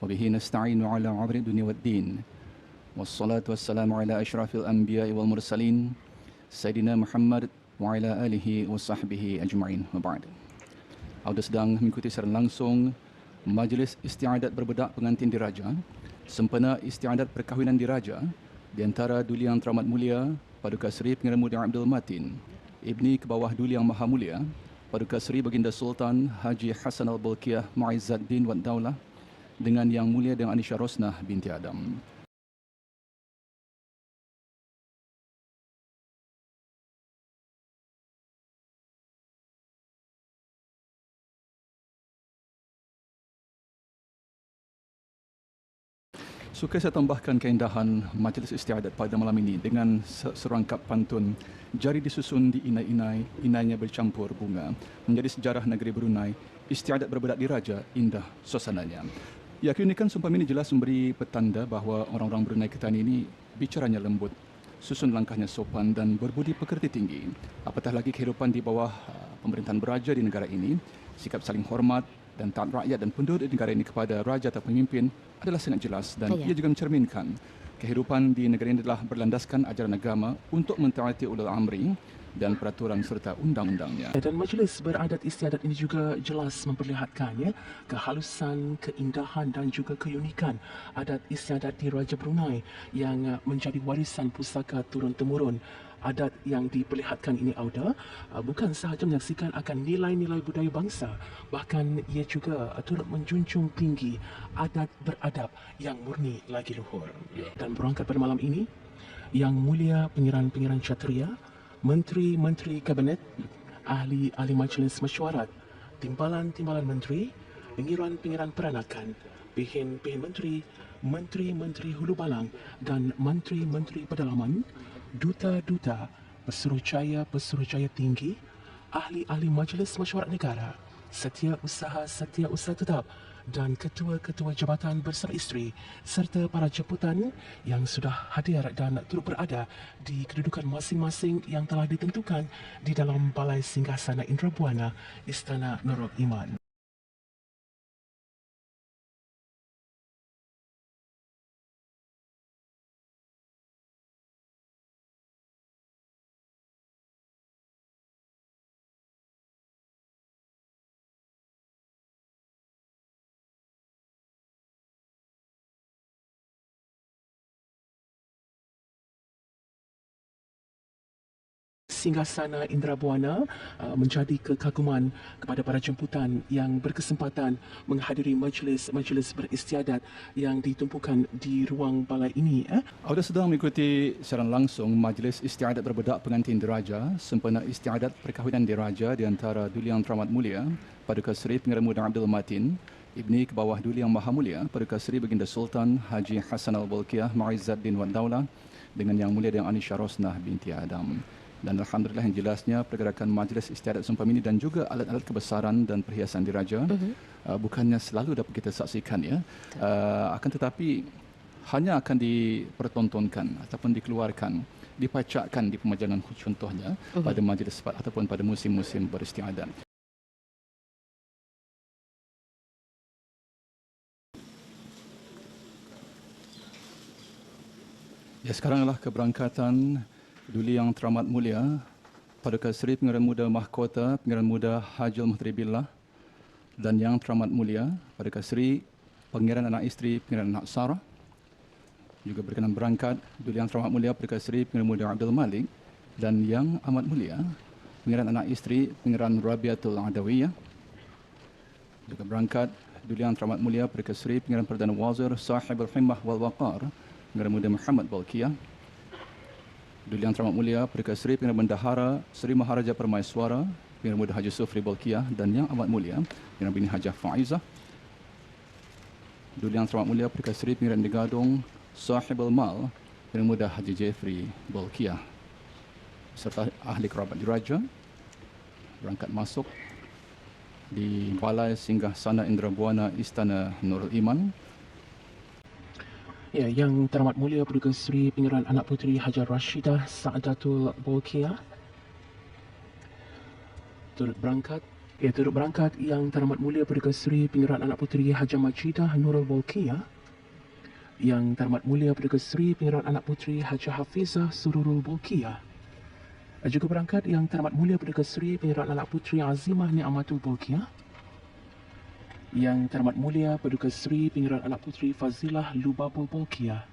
وبه نستعين على أمر الدنيا والدين والصلاة والسلام على أشرف الأنبياء والمرسلين Sayyidina Muhammad wa ala alihi wa sahbihi ajma'in. Wa ba'd. Anda sedang mengikuti secara langsung Majlis Istiadat Berbedak Pengantin Diraja, sempena istiadat perkahwinan diraja di antara Duli Yang Teramat Mulia Paduka Seri Pengiran Muda Abdul Matin, Ibni ke bawah Duli Yang Maha Mulia Paduka Seri Baginda Sultan Haji Hassan Al-Bolkiah Mu'izzuddin Wad Daulah dengan Yang Mulia Dang Anisha Rosnah binti Adam. Suka saya tambahkan keindahan majlis istiadat pada malam ini dengan serangkap pantun jari disusun di inai-inai, inainya bercampur bunga. Menjadi sejarah negeri Brunei, istiadat berbedak diraja, indah suasananya. Ya, keunikan sumpah ini jelas memberi petanda bahawa orang-orang Brunei Ketani ini bicaranya lembut, susun langkahnya sopan dan berbudi pekerti tinggi. Apatah lagi kehidupan di bawah pemerintahan beraja di negara ini, sikap saling hormat dan taat rakyat dan penduduk negara ini kepada raja atau pemimpin adalah sangat jelas dan ia juga mencerminkan kehidupan di negara ini adalah berlandaskan ajaran agama untuk mentaati ulul amri dan peraturan serta undang-undangnya. Dan majlis beradat istiadat ini juga jelas memperlihatkan kehalusan, keindahan dan juga keunikan adat istiadat di Raja Brunei yang menjadi warisan pusaka turun-temurun. Adat yang diperlihatkan ini, Auda, bukan sahaja menyaksikan akan nilai-nilai budaya bangsa, bahkan ia juga turut menjunjung tinggi adat beradab yang murni lagi luhur. Dan berangkat pada malam ini, Yang Mulia Pengiran-Pengiran Kshatriya, Menteri-Menteri Kabinet, Ahli-Ahli Majlis Mesyuarat, Timbalan-Timbalan Menteri, Pengiran-Pengiran Peranakan, Pihin-Pihin Menteri, Menteri-Menteri Hulu Balang dan Menteri-Menteri Pedalaman, Duta-Duta, Pesuruhjaya-Pesuruhjaya Tinggi, Ahli-Ahli Majlis Mesyuarat Negara, Setiausaha Tetap dan Ketua-Ketua Jabatan bersama isteri serta para jemputan yang sudah hadir dan turut berada di kedudukan masing-masing yang telah ditentukan di dalam Balai Singgasana Indrabuana Istana Nurul Iman. Singgasana Indrabuana menjadi kekaguman kepada para jemputan yang berkesempatan menghadiri majlis beristiadat yang ditumpukan di ruang balai ini. Anda sedang mengikuti secara langsung Majlis Istiadat Berbedak Pengantin Diraja, sempena istiadat perkahwinan diraja di antara Duli Yang Teramat Mulia Paduka Seri Pengiran Muda Abdul Matin, Ibni ke bawah Duli Yang Maha Mulia Paduka Seri Baginda Sultan Haji Hassan Al-Bolkiah Mu'izzuddin Wad Daulah dengan Yang Mulia Dang Anisha Rosnah binti Adam. Dan alhamdulillah yang jelasnya pergerakan majlis istiadat sumpah ini dan juga alat-alat kebesaran dan perhiasan diraja bukannya selalu dapat kita saksikan, ya, akan tetapi hanya akan dipertontonkan ataupun dikeluarkan, dipacakkan di pemajangan contohnya pada majlis ataupun pada musim-musim beristiadat. Ya, sekarang adalah keberangkatan Duli Yang Teramat Mulia Paduka Seri Pengiran Muda Mahkota Pengiran Muda Hajil Muhteri Billah dan Yang Teramat Mulia Paduka Seri Pengiran Anak Isteri Pengiran Anak Sarah. Juga berkenan berangkat Duli Yang Teramat Mulia Paduka Seri Pengiran Muda Abdul Malik dan Yang Amat Mulia Pengiran Anak Isteri Pengiran Rabiatul Adawiyah. Juga berangkat Duli Yang Teramat Mulia Paduka Seri Pengiran Perdana Wazir Sahibul Himmah wal Waqar Pengiran Muda Muhammad Bolkiah. Duli Yang Teramat Mulia Paduka Seri Pengiran Bendahara Seri Maharaja Permaiswara Pengiran Muda Haji Sufri Bolkiah dan Yang Amat Mulia Pengiran Bini Hajah Faizah. Duli Yang Teramat Mulia Paduka Seri Pengiran Digadung Sahibul Mal Pengiran Muda Haji Jeffrey Bolkiah serta ahli kerabat diraja berangkat masuk di Balai Singgasana Indrabuana Istana Nurul Iman. Ya, Yang Teramat Mulia Paduka Seri Pengiran Anak Puteri Hajar Rashidah Saadatul Bolkiah turut berangkat Ya, turut berangkat Yang Teramat Mulia Perdana Seri Pengerat Anak Puteri Hajah Majidah Nurul Bolkiah, Yang Teramat Mulia Perdana Seri Pengerat Anak Puteri Hajah Hafizah Sururul Bolkiah, juga berangkat Yang Teramat Mulia Perdana Seri Pengerat Anak Puteri Azimah Ni'amatul Bolkiah, Yang Teramat Mulia Perdana Seri Pengerat Anak Puteri Fazilah Lubabul Bolkiah.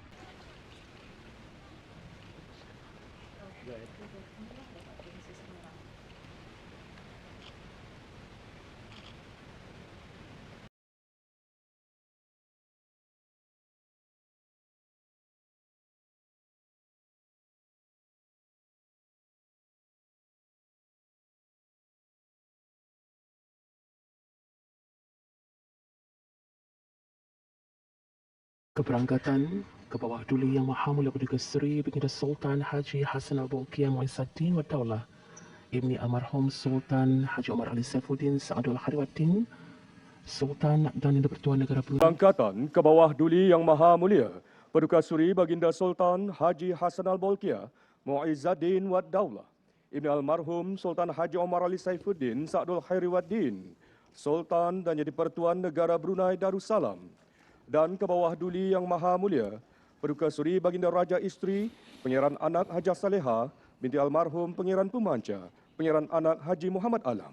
Keberangkatan ke bawah duli Yang Maha Mulia Perdana Seri Baginda Sultan Haji Hassan Al-Bolkiah Muizzaddin wa Daulah Ibni Almarhum Sultan Haji Omar Ali Saifuddin Sa'adul Hariwaddin Sultan dan Yang di-Pertuan Negara Brunei. Berangkatan ke bawah duli Yang Maha Mulia Paduka Suri Baginda Sultan Haji Hassan Al-Bolkiah Muizzaddin wa Daulah Ibni Almarhum Sultan Haji Omar Ali Saifuddin Sa'adul Hariwaddin Sultan dan Yang di-Pertuan Negara Brunei Darussalam, dan ke bawah duli Yang Maha Mulia Paduka Suri Baginda Raja Isteri Pangeran Anak Hajah Saleha binti Almarhum Pangeran Pemanca Pangeran Anak Haji Muhammad Alam.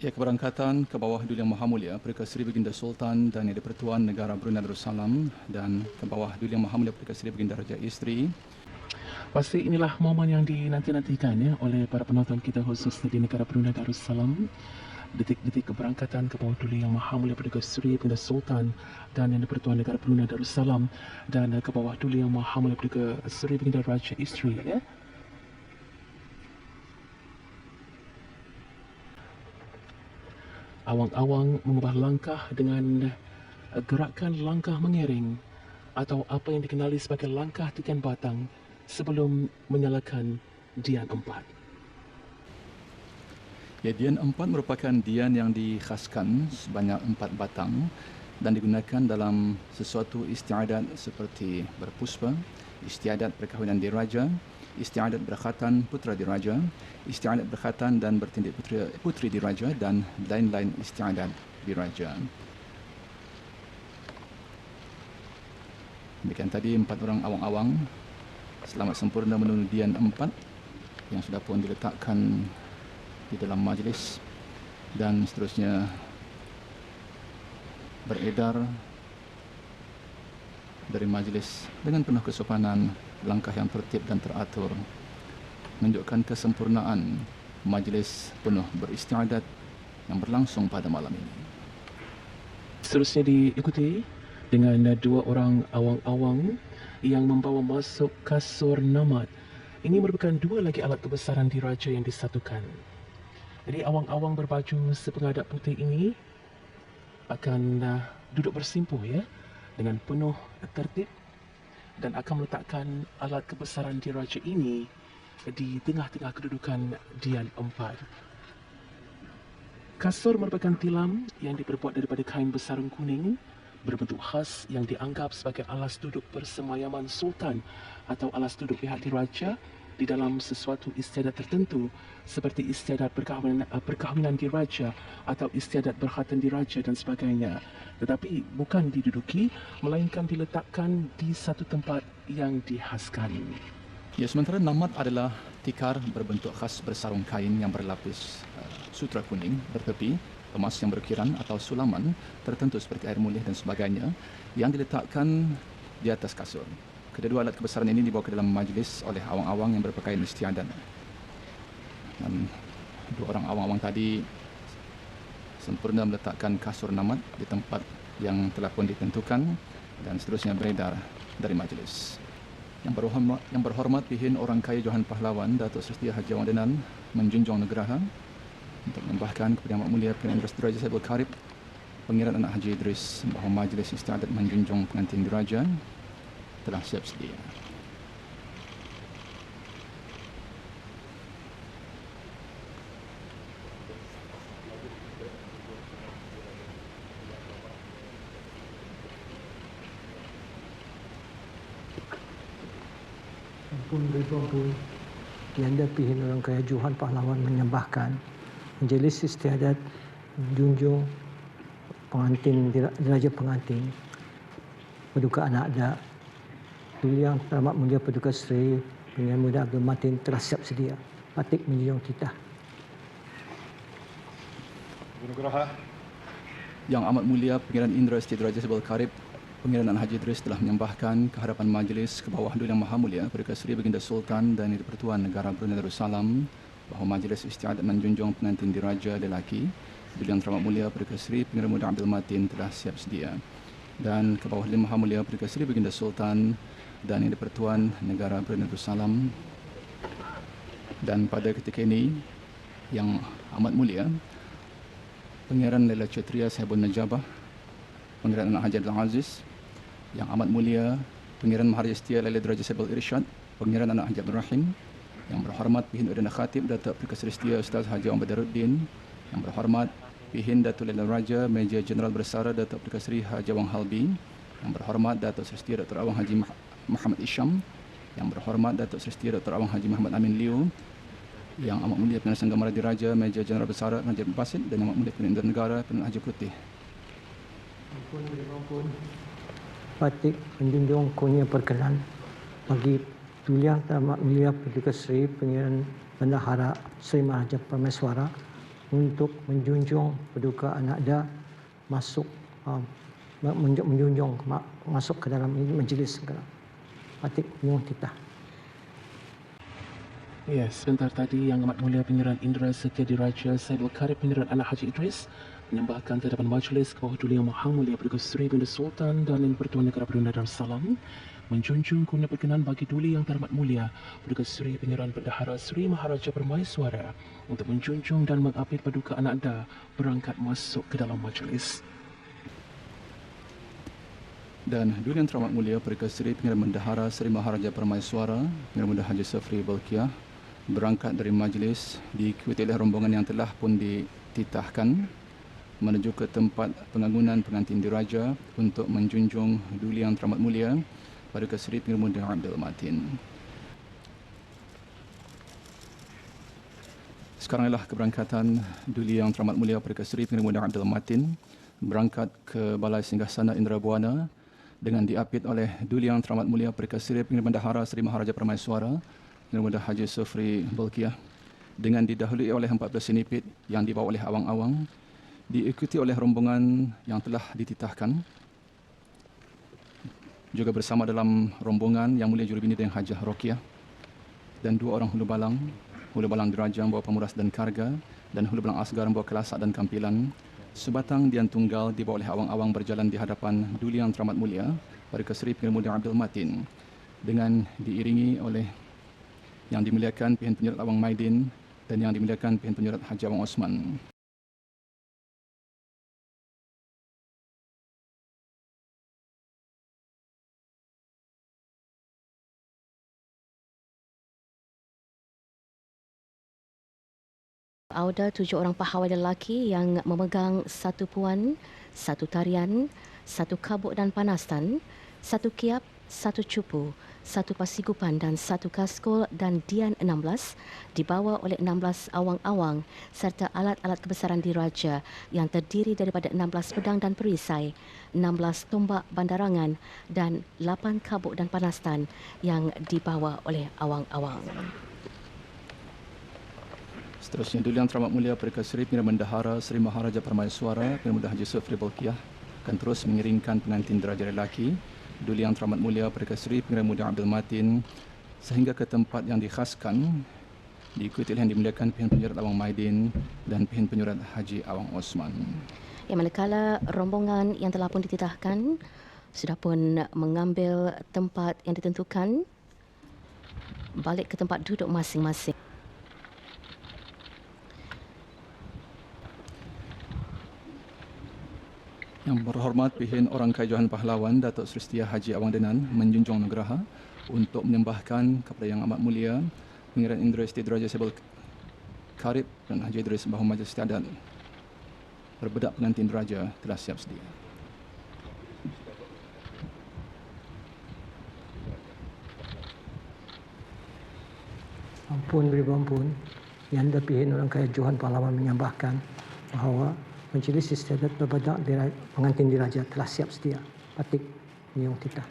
Ya, keberangkatan ke bawah duli Yang Maha Mulia Paduka Seri Baginda Sultan dan Yang di-Pertuan Negara Brunei Darussalam, dan ke bawah duli Yang Maha Mulia Paduka Seri Baginda Raja Isteri. Pasti inilah momen yang dinanti-nantikan ya oleh para penonton kita khususnya di negara Brunei Darussalam. Detik-detik keberangkatan ke bawah duli Yang Maha Mulia Paduka Seri Baginda Sultan dan Yang di-Pertuan Negara Brunei Darussalam, dan ke bawah duli Yang Maha Mulia Paduka Seri Baginda Raja Isteri ya. Awang-awang mengubah langkah dengan gerakan langkah mengiring atau apa yang dikenali sebagai langkah titian batang sebelum menyalakan Dian 4. Ya, Dian 4 merupakan dian yang dikhaskan sebanyak 4 batang dan digunakan dalam sesuatu istiadat seperti berpuspa, istiadat perkahwinan diraja, istiadat berkhatan putra diraja, istiadat berkhatan dan bertindik putri diraja, dan lain-lain istiadat diraja. Demikian tadi 4 orang awang-awang selamat sempurna menunut Dian 4 yang sudah pun diletakkan di dalam majlis, dan seterusnya beredar dari majlis dengan penuh kesopanan, langkah yang tertib dan teratur, menunjukkan kesempurnaan majlis penuh beristiadat yang berlangsung pada malam ini. Seterusnya diikuti dengan 2 orang awang-awang yang membawa masuk kasur namat. Ini merupakan 2 lagi alat kebesaran diraja yang disatukan. Jadi awang-awang berbaju sepengadap putih ini akan duduk bersimpuh ya dengan penuh tertib dan akan meletakkan alat kebesaran diraja ini di tengah-tengah kedudukan Dian 4. Kasur merupakan tilam yang diperbuat daripada kain besarung kuning berbentuk khas yang dianggap sebagai alas duduk persemayaman sultan atau alas duduk pihak diraja di dalam sesuatu istiadat tertentu seperti istiadat perkahwinan diraja atau istiadat berkhatan diraja dan sebagainya, tetapi bukan diduduki melainkan diletakkan di satu tempat yang dihaskan. Ya, sementara namat adalah tikar berbentuk khas bersarung kain yang berlapis sutra kuning bertepi, emas yang berkiran atau sulaman tertentu seperti air mulih dan sebagainya yang diletakkan di atas kasur. Kedua alat kebesaran ini dibawa ke dalam majlis oleh awang-awang yang berpakaian istiadat. Dan 2 orang awang-awang tadi sempurna meletakkan kasur namat di tempat yang telah pun ditentukan dan seterusnya beredar dari majlis. Yang berhormat Pihin Orang Kaya Johan Pahlawan Datuk Seri Haji Awang Denan menjunjung Nugraha untuk menambahkan kepada Yang Amat Mulia Pengantin Diraja Saibul Karib Pangeran Anak Haji Idris bahawa majlis istiadat menjunjung pengantin diraja telah siap sedia. pun ribuan yang dipimpin Orang Kaya Johan Pahlawan menyembahkan Majlis Istiadat menjunjung pengantin diraja pengantin Paduka Anak Da Duli Yang Teramat Mulia Paduka Seri Pengiran Muda Abdul Matin telah siap sedia patik menjunjung titah. Yang Amat Mulia Pengiran Indra Siti Diraja Sebal Karib Pengiran Anak Haji Idris telah menyembahkan ke hadapan majlis ke bawah Duli Yang Maha Mulia Paduka Seri Baginda Sultan dan Di-Pertuan Negara Brunei Darussalam bahawa majlis istiadat menjunjung pengantin diraja lelaki Duli Yang Teramat Mulia Paduka Seri Pengiran Muda Abdul Matin telah siap sedia. Dan ke bawah Duli Yang Maha Mulia Paduka Seri Baginda Sultan dan Di-Pertuan Negara Brunei Darussalam. Dan pada ketika ini Yang Amat Mulia Pengiran Laila Cetria Sahibun Najabah Pengiran Anak Haji Abdul Aziz, Yang Amat Mulia Pengiran Maharaja Setia Laila Diraja Sahibul Irsyad, Pengiran Anak Haji Abdul Rahim, Yang berhormat Pihin Udana Khatib Datuk Paduka Seri Setia Ustaz Haji Ahmad Badaruddin, Yang berhormat Pihin Datuk Laila Raja Meja Jeneral Bersara Datuk Paduka Seri Haji Awang Halbi, Yang berhormat Datuk Seri Setia Dr. Awang Haji Muhammad Isham, Yang berhormat Datuk Seri Setia Dr. Awang Haji Muhammad Amin Liu, Yang Amat Mulia Pimpinan Sanggamara Diraja Meja Jeneral Bersara Haji Basit dan Yang Amat Mulia Pimpinan Indra Negara Pimpinan Haji Putih. Patik menjunjung kurnia perkenan bagi Duli Yang Teramat Mulia Paduka Seri Pengiran Bendahara Seri Maharaja Permaiswara untuk menjunjung Paduka Anak Da masuk menjunjung masuk ke dalam majlis segala. Patik menjunjung titah. Ya, sebentar tadi Yang Amat Mulia Pengiran Indra Setia Diraja Saidul Karib Pengiran Anak Haji Idris menyembahkan ke hadapan majlis ke bawah Duli Yang Maha Mulia Paduka Seri Baginda Sultan dan Di-Pertuan Negara Brunei Darussalam menjunjung kurnia perkenan bagi Duli Yang Teramat Mulia Paduka Seri Pengiran Bendahara Seri Maharaja Permaiswara untuk menjunjung dan mengapit Paduka Anak Da berangkat masuk ke dalam majlis. Dan Duli Yang Teramat Mulia Paduka Seri Pengiran Bendahara Seri Maharaja Permaiswara Pengiran Muda Haji Safri Balkiah berangkat dari majlis diikuti oleh rombongan yang telah pun dititahkan menuju ke tempat pengangunan pengantin diraja untuk menjunjung Duli Yang Teramat Mulia Paduka Seri Pengiran Muda Abdul Matin. Sekarang ialah keberangkatan Duli Yang Teramat Mulia Paduka Seri Pengiran Muda Abdul Matin berangkat ke Balai Singgasana Indra Buana dengan diapit oleh Duli Yang Teramat Mulia Paduka Seri Pengiran Bendahara Seri Maharaja Permaiswara Pengiran Muda Haji Safri Balkiah dengan didahului oleh 14 sinipit yang dibawa oleh awang-awang diikuti oleh rombongan yang telah dititahkan. Juga bersama dalam rombongan Yang Mulia Jurubini dan Hajah Rokiah dan 2 orang hulu balang diraja membawa pemuras dan karga dan hulu balang asgar membawa kelasak dan kampilan. Sebatang dian tunggal dibawa oleh awang-awang berjalan di hadapan Duli Yang Teramat Mulia Paduka Seri Pengiran Muda Abdul Matin dengan diiringi oleh Yang Dimuliakan Pihin Penjurat Awang Maidin dan Yang Dimuliakan Pihin Penjurat Haji Awang Osman. Ada 7 orang pahawai lelaki yang memegang 1 puan, 1 tarian, 1 kabuk dan panastan, 1 kiap, 1 cupu, 1 pasigupan dan 1 kaskul dan dian 16 dibawa oleh 16 awang-awang serta alat-alat kebesaran diraja yang terdiri daripada 16 pedang dan perisai, 16 tombak bandarangan dan 8 kabuk dan panastan yang dibawa oleh awang-awang. Seterusnya Duli Yang Teramat Mulia Paduka Seri Pengiran Bendahara Seri Maharaja Permaiswara Pengiran Muda Haji Safri Balkiah akan terus mengiringkan pengantin diraja lelaki Duli Yang Teramat Mulia Paduka Seri Pengiran Muda Abdul Matin sehingga ke tempat yang dikhaskan diikuti oleh Yang Dimuliakan Pihin Penjurat Awang Maidin dan Pihin Penjurat Haji Awang Osman. Yang manakala rombongan yang telah pun dititahkan sudah pun mengambil tempat yang ditentukan balik ke tempat duduk masing-masing. Yang berhormat Pihin Orang Kaya Johan Pahlawan Datuk Seri Setia Haji Awang Denan menjunjung Nugraha untuk menyembahkan kepada Yang Amat Mulia Pengiran Indra Siti Diraja Sebal Karib dan Haji Idris bahawa majlis istiadat berbedak pengantin diraja telah siap sedia. Ampun beri ampun. Yang Pihak Orang Kaya Johan Pahlawan menyambahkan bahawa Majlis Istiadat berbedak pengantin diraja telah siap sedia. Patik Nyong Tita.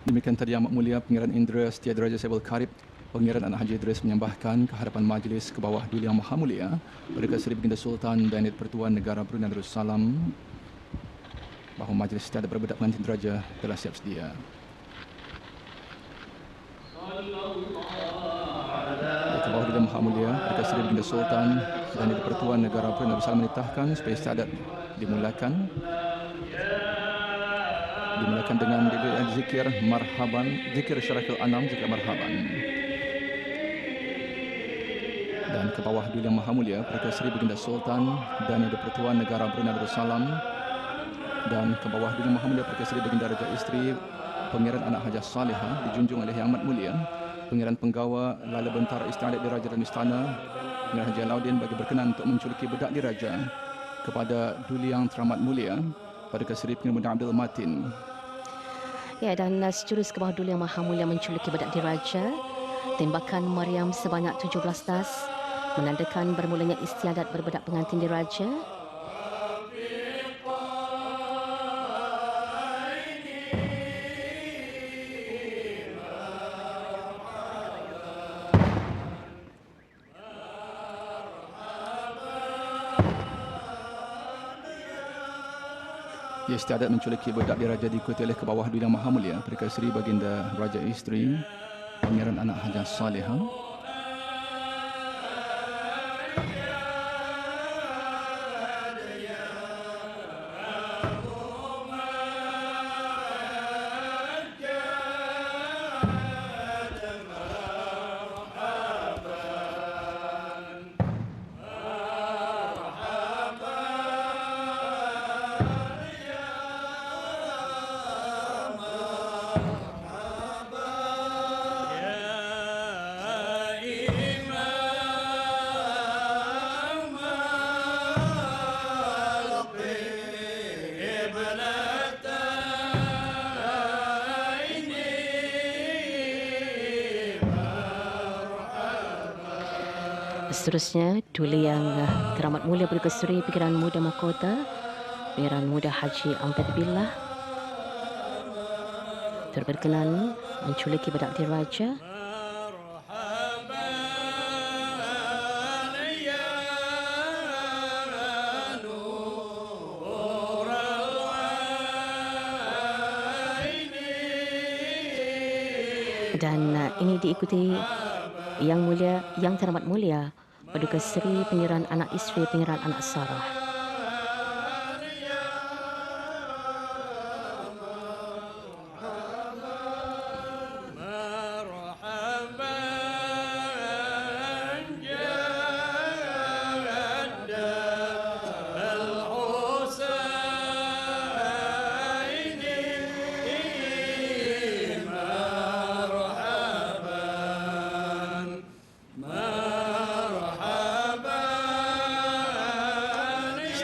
Demikian tadi Amat Mulia Pengiran Indra Setia Diraja Saibul Karib, Pengiran Anak Haji Idris menyambahkan ke hadapan majlis ke bawah Duli Yang Maha Mulia Perdana Seri Baginda Sultan dan Pertuan Negara Brunei Darussalam bahawa majlis Istiadat berbedak pengantin diraja telah siap sedia. Ke bawah Duli Yang Maha Mulia Perdana Seri Baginda Sultan dan Pertuan Negara Brunei Darussalam menitahkan supaya istiadat dimulakan dengan zikir marhaban, zikir syarakil anam, zikir marhaban. Dan ke bawah Duli Yang Maha Mulia Perdana Seri Baginda Sultan dan Yang Pertuan Negara Brunei Darussalam dan ke bawah Duli Yang Maha Mulia Perdana Seri Baginda Raja Isteri Pengiran Anak Hajah Salihah dijunjung oleh Yang Amat Mulia Pengiran Penggawa Lala Bentara Istiadat Diraja dan Istana Pengiran Haji Alauddin bagi berkenan untuk menculiki bedak diraja kepada Duli Yang Teramat Mulia Perdana Seri Pengiran Muda Abdul Matin. Ya, dan sejurus ke bawah Duli Yang Maha Mulia menculiki bedak diraja, tembakan Maryam sebanyak 17 das menandakan bermulanya istiadat berbedak pengantin diraja. Istiadat menculiki bedak diraja diikuti oleh ke bawah Duli Yang Maha Mulia Perdana Seri Baginda Raja Isteri Pengiran Anak Hajah Salihah. Seterusnya, Duli Yang Teramat Mulia Perdana Seri Pengiran Muda Mahkota Pengiran Muda Haji Amjad Billah berkenan menculiki bedak diraja. Dan ini diikuti Yang Mulia, Yang Teramat Mulia Paduka Seri Pengiran Anak Isteri Pengiran Anak Sarah.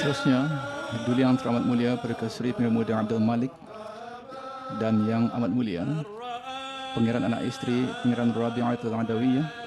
Seterusnya, Duli Yang Teramat Mulia Perdana Seri Pengiran Muda Abdul Malik dan Yang Amat Mulia Pengiran Anak Isteri Pengiran Rabi'atul Adawiyah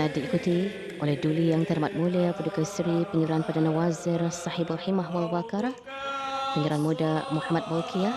dan diikuti oleh Duli Yang Terhormat Mulia Perdana Seri Pengiran Perdana Wazir Sahibul Himah wal Waqarah Pengiran Muda Muhammad Bolkiah,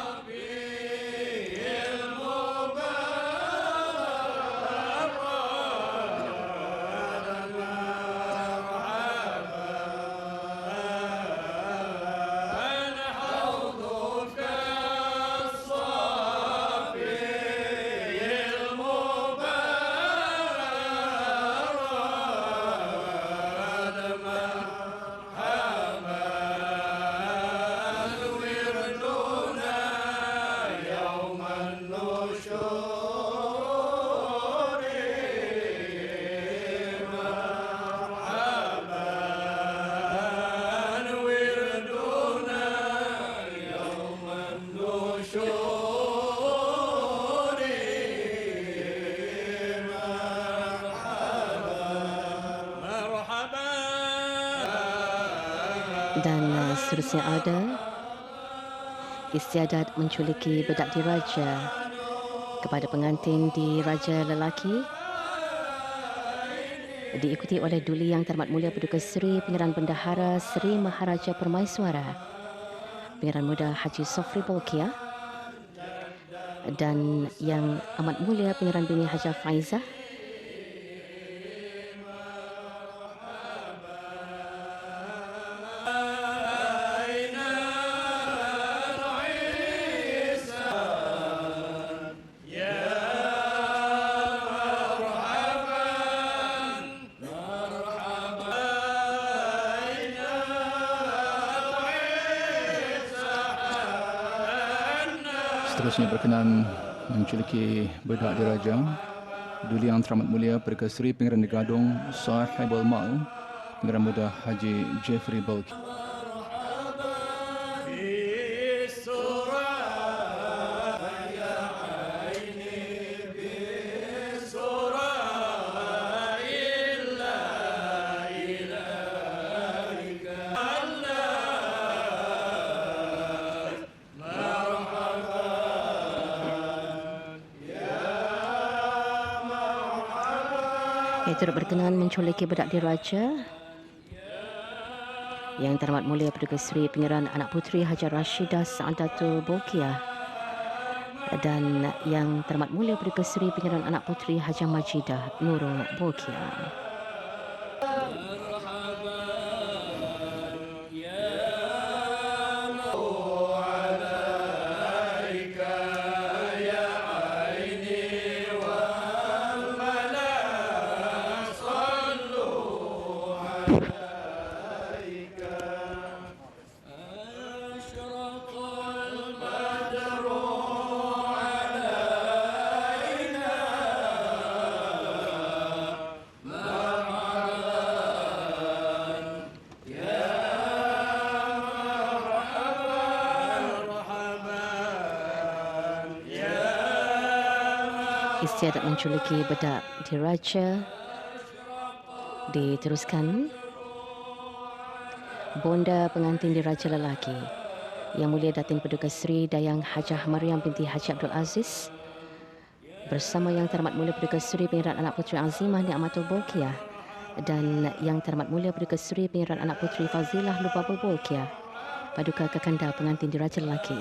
Dan seterusnya ada istiadat menculiki bedak diraja kepada pengantin diraja lelaki, diikuti oleh Duli Yang Terhormat Mulia Paduka Seri Pangeran Bendahara Seri Maharaja Permaiswara Pangeran Muda Haji Sofri Bolkiah dan Yang Amat Mulia Pangeran Bini Hajah Faizah, seterusnya berkenan menculiki bedak diraja Duli Yang Teramat Mulia Paduka Seri Pangeran Gadong Sahibul Mal Pangeran Muda Haji Jeffrey Bolkiah. Turut berkenan menculiki bedak diraja Yang Terhormat Mulia Paduka Seri Pangeran Anak Puteri Hajar Rashidah Saadatul Bolkiah dan Yang Terhormat Mulia Paduka Seri Pangeran Anak Puteri Hajah Majidah Nurul Bolkiah. Istiadat menculiki bedak diraja diteruskan. Bonda pengantin diraja lelaki Yang Mulia Datin Paduka Seri Dayang Hajah Mariam binti Haji Abdul Aziz bersama Yang Terhormat Mulia Paduka Seri Pangeran Anak Puteri Azimah Ni'matul Bolkiah dan Yang Terhormat Mulia Paduka Seri Pangeran Anak Puteri Fazilah Lubabul Bolkiah, Paduka Kakanda pengantin diraja lelaki.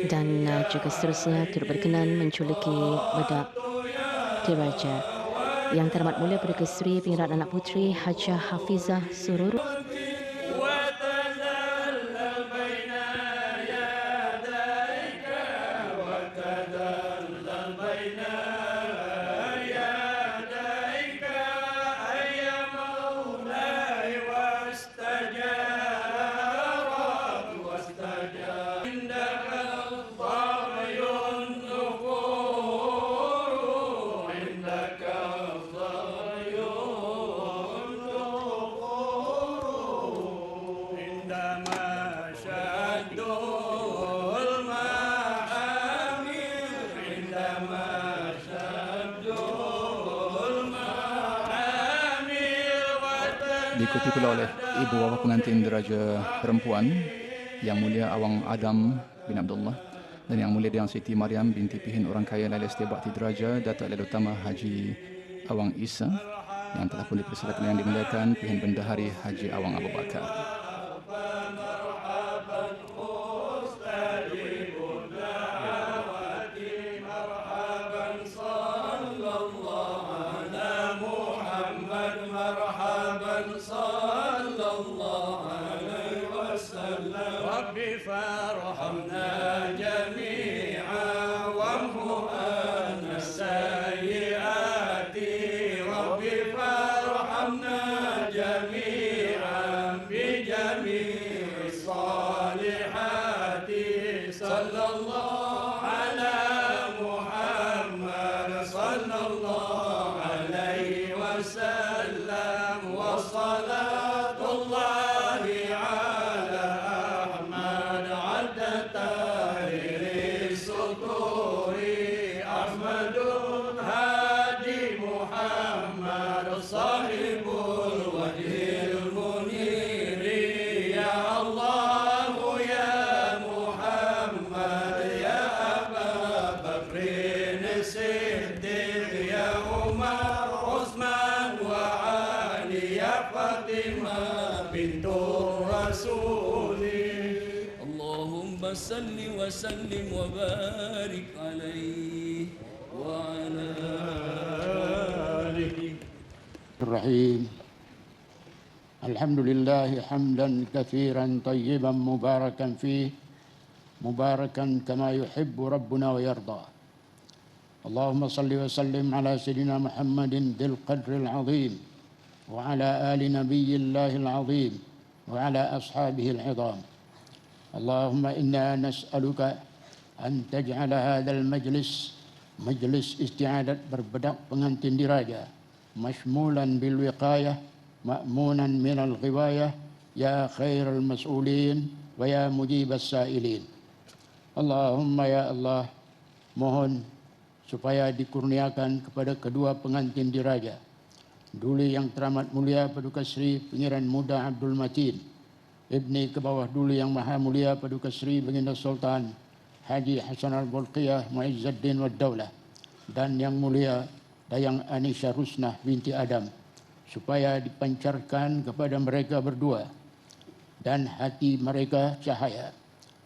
Dan juga seterusnya turut berkenan menculiki bedak diraja Yang Terhormat Mulia Paduka Seri Pangeran Anak Puteri Hajah Hafizah Surur diikuti pula oleh ibu bapa pengantin diraja perempuan Yang Mulia Awang Adam bin Abdullah dan Yang Mulia Dayang Siti Mariam binti Pihin Orang Kaya Laila Setia Bakti Diraja Datuk Lail Utama Haji Awang Isa yang telah pun dipersilakan yang dimuliakan Pihin Bendahari Haji Awang Abu Bakar. صل وسلم وبارك عليه وعلى آله. الرحيم. الحمد لله حمدا كثيرا طيبا مباركا فيه مباركا كما يحب ربنا ويرضى. اللهم صل وسلم على سيدنا محمد ذي القدر العظيم وعلى آل نبي الله العظيم وعلى أصحابه العظام. اللهم إنا نسألك أن تجعل هذا المجلس مجلس استعادة berbedak pengantin diraja مشمولا بالوقاية مأمونا من الغواية يا خير المسؤولين ويا مجيب السائلين. اللهم ya Allah, mohon supaya dikurniakan kepada kedua pengantin diraja Duli yang teramat mulia Paduka Sri Pangeran Muda Abdul Matin, Ibni ke bawah Duli yang Maha Mulia Paduka Sri Baginda Sultan Haji Hassanal Bolkiah Muizzuddin Wad Daulah, dan Yang Mulia Dayang Anisha Rusnah binti Adam, supaya dipancarkan kepada mereka berdua dan hati mereka cahaya,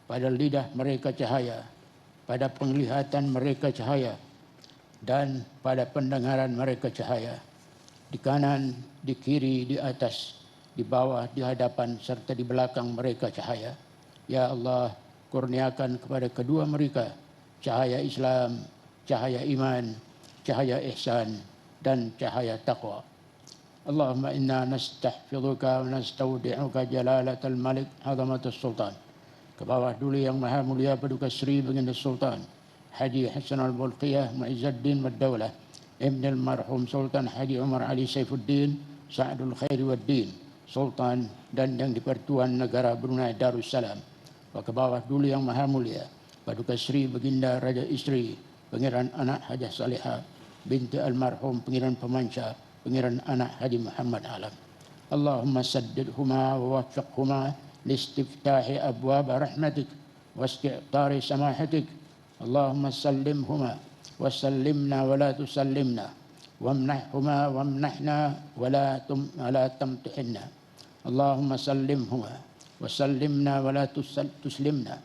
pada lidah mereka cahaya, pada penglihatan mereka cahaya, dan pada pendengaran mereka cahaya, di kanan, di kiri, di atas, di bawah, di hadapan, serta di belakang mereka cahaya. Ya Allah, kurniakan kepada kedua mereka cahaya Islam, cahaya iman, cahaya ihsan, dan cahaya taqwa. Allahumma inna nastahfizuka wa nastaudi'uka jalalatal malik azamatul sultan. Ke bawah Duli yang Maha Mulia Paduka Sri Baginda Sultan Haji Hassanal Bolkiah Muizzuddin Wad Daulah, Ibn al-Marhum Sultan Haji Umar Ali Saifuddin Sa'adul Khairi Wad Din Sultan dan yang di-Pertuan Negara Brunei Darussalam. Ke bawah Duli yang Maha Mulia Paduka Sri Baginda Raja Isteri Pangeran Anak Hajah Salihah binti almarhum Pangeran Pemanca Pangeran Anak Haji Muhammad Alam. Allahumma saddidhuma wa waffiqhuma listiftahi abwab rahmatik wa isti'tari samahatik. Allahumma sallimhuma wa sallimna wa la tusallimna wamnahhuma wamnahna wa la tamtihinna. Allahumma sallimhuma wa sallimna wa la tuslimna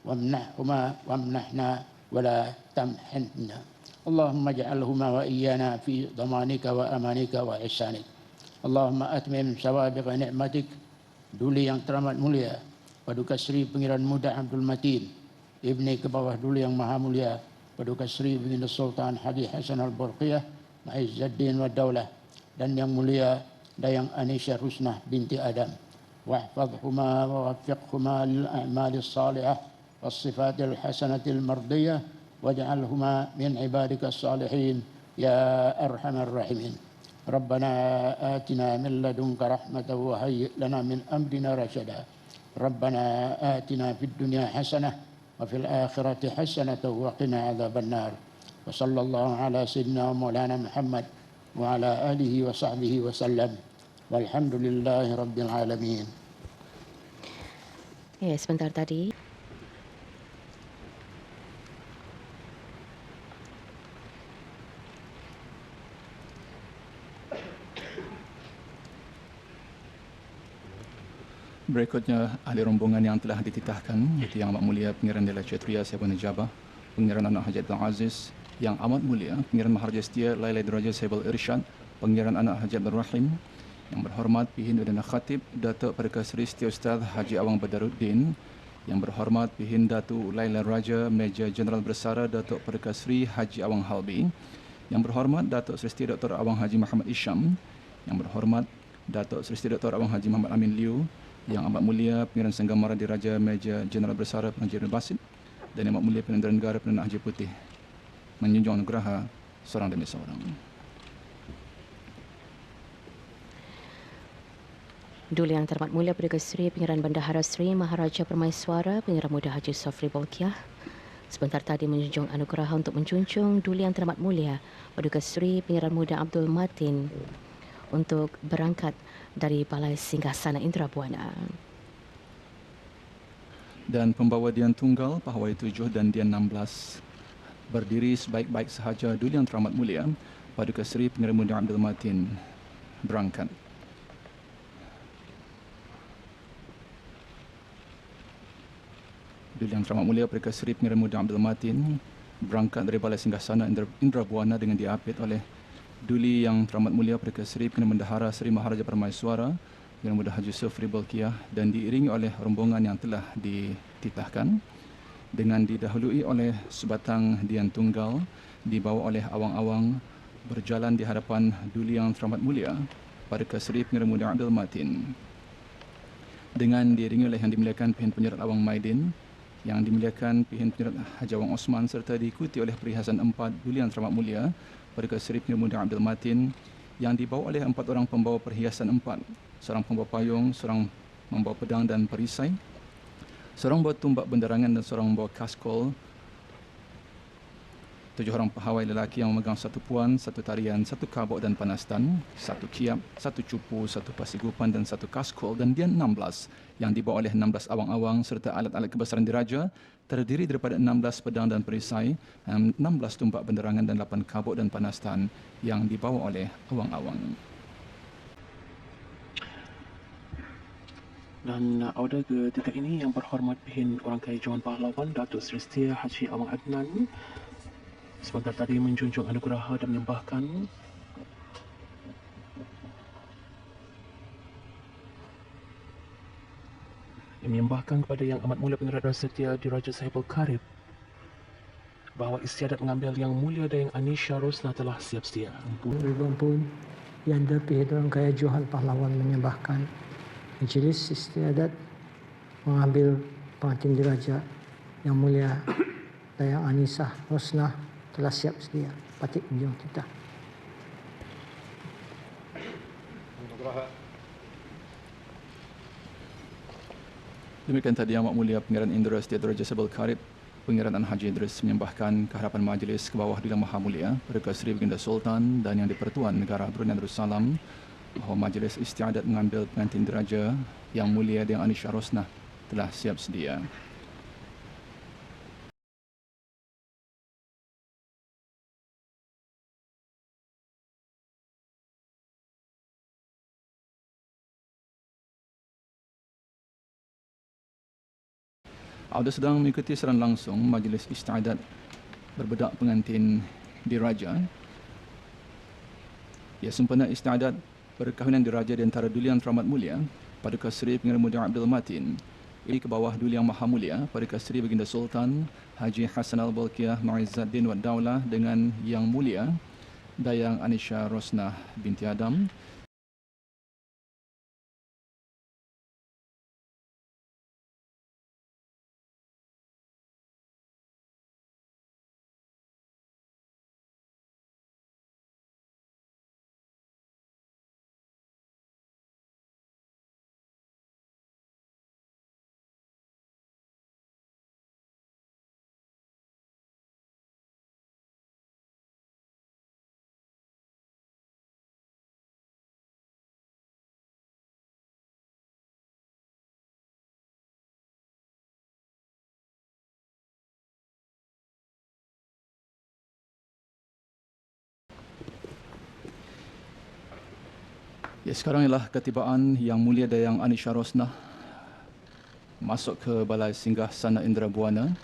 wamnahhuma wamnahna wa la tamhinna. Allahumma ij'alhuma wa iyyana fi dhamanika wa amanika wa ihsanik. Allahumma atmim sawabiqa ni'matik. Duli yang teramat mulia Paduka Sri Pangeran Muda Abdul Matin, Ibni ke bawah Duli yang Maha Mulia Paduka Sri Baginda Sultan Haji Hassanal Bolkiah Muizzuddin Wad Daulah, dan Yang Mulia Dayang Anisha Rusnah binti Adam. Wahfadhhuma wa waffiqhuma lil a'malis salihah was sifatil hasanatil mardiyah waj'alhuma min ibadikas salihin ya arhamar rahimin. Rabbana atina min ladunka rahmatan wa hayyi' lana min amrina rashada. Rabbana atina fid dunya hasanah wa fil akhirati hasanatan wa qina adzaban nar. Wa sallallahu ala sayyidina Maulana Muhammad wa ala alihi wa sahbihi wa sallam. Walhamdulillahi rabbil alamin. Ya, sebentar tadi Berikutnya, ahli rombongan yang telah dititahkan, iaitu Yang Amat Mulia Pengiran Dela Cetria Saibul Najabah, Pengiran Anak Haji Abdul Aziz, Yang Amat Mulia Pengiran Maharaja Setia Lailai Diraja Saibul Irsyad, Pengiran Anak Haji Abdul Rahim, Yang Berhormat Pihin Udana Khatib Datuk Paduka Seri Seti Ustaz Haji Awang Badaruddin, Yang Berhormat Pihin Datuk Lailai Raja Meja Jeneral Bersara Datuk Paduka Seri Haji Awang Halbi, Yang Berhormat Datuk Seri Seti Dr. Awang Haji Muhammad Isham, Yang Berhormat Datuk Seri Seti Dr. Awang Haji Muhammad Amin Liu, Yang Amat Mulia Pengiran Senggamara Diraja Meja Jeneral Bersara Pengaji Ibn Basit, dan Yang Amat Mulia Perdana Negara Perdana Haji Putih menjunjung anugerah seorang demi seorang. Duli Yang Terhormat Mulia Perdana Seri Pengiran Bendahara Seri Maharaja Permaiswara Pengiran Muda Haji Sofri Bolkiah sebentar tadi menjunjung anugerah untuk menjunjung Duli Yang Terhormat Mulia Perdana Seri Pengiran Muda Abdul Matin untuk berangkat dari Balai Singgasana Indrabuana. Dan pembawa Dian Tunggal, Pahawai 7 dan Dian 16 berdiri sebaik-baik sahaja Duli Yang Terhormat Mulia Paduka Seri Pengiran Muda Abdul Matin berangkat. Duli Yang Terhormat Mulia Paduka Seri Pengiran Muda Abdul Matin berangkat dari Balai Singgasana Indrabuana dengan diapit oleh Duli Yang Terhormat Mulia Paduka Seri Pengiran Bendahara Seri Maharaja Permaiswara Pengiran Muda Haji Sofri Bolkiah dan diiringi oleh rombongan yang telah dititahkan dengan didahului oleh sebatang Dian Tunggal dibawa oleh awang-awang berjalan di hadapan Duli Yang Terhormat Mulia Paduka Seri Pengiran Muda Abdul Matin dengan diiringi oleh Yang Dimuliakan Pihin Penyerat Awang Maidin, Yang Dimuliakan Pihin Penyerat Haji Awang Osman serta diikuti oleh perhiasan 4 Duli Yang Terhormat Mulia Paduka Seri Pengiran Muda Abdul Matin yang dibawa oleh 4 orang pembawa perhiasan 4, seorang pembawa payung, seorang membawa pedang dan perisai, seorang membawa tumbak benderangan dan seorang membawa kaskol. 7 orang pahawai lelaki yang memegang 1 puan, 1 tarian, 1 kabuk dan panastan, 1 kiap, 1 cupu, 1 pasigupan dan 1 kaskol, dan Dian 16 yang dibawa oleh 16 awang-awang serta alat-alat kebesaran diraja terdiri daripada 16 pedang dan perisai, 16 tumbak benderangan dan 8 kabuk dan panastan yang dibawa oleh awang-awang. Dan order ketika ini Yang Berhormat Pihin Orang Kaya Jawan Pahlawan Datuk Seri Setia Haji Awang Adnan sebentar tadi menjunjung anugerah dan menyembahkan kepada Yang Amat Mulia Pengiran Setia Diraja Saibul Karib bahawa istiadat mengambil Yang Mulia Dayang Anisha Rosna telah siap sedia. Ribuan pun Yang Dipihin Orang Kaya Johan Pahlawan menyembahkan Majlis Istiadat mengambil pengantin diraja Yang Mulia Dayang Anisha Rosna telah siap sedia. Patik menjunjung titah. Demikian tadi Yang Amat Mulia Pengiran Indra Setia Diraja Saibul Karib Pengiran Haji Idris menyembahkan ke hadapan majlis ke bawah Duli Yang Maha Mulia Paduka Seri Baginda Sultan dan Yang di-Pertuan Negara Brunei Darussalam bahawa majlis istiadat mengambil pengantin diraja Yang Mulia Dayang Anisha Rosnah telah siap sedia. Anda sedang mengikuti secara langsung majlis istiadat berbedak pengantin diraja. Ya, sempena istiadat perkahwinan diraja di antara Duli Yang Terhormat Mulia Paduka Seri Pengiran Muda Abdul Matin ini ke bawah Duli Yang Maha Mulia Paduka Seri Baginda Sultan Haji Hassanal Bolkiah Mu'izzuddin Wad Daulah dengan Yang Mulia Dayang Anisha Rosnah binti Adam. Ya, sekarang ialah ketibaan Yang Mulia Dayang Anisha Rosnah masuk ke Balai Singgah Sana Indra Buana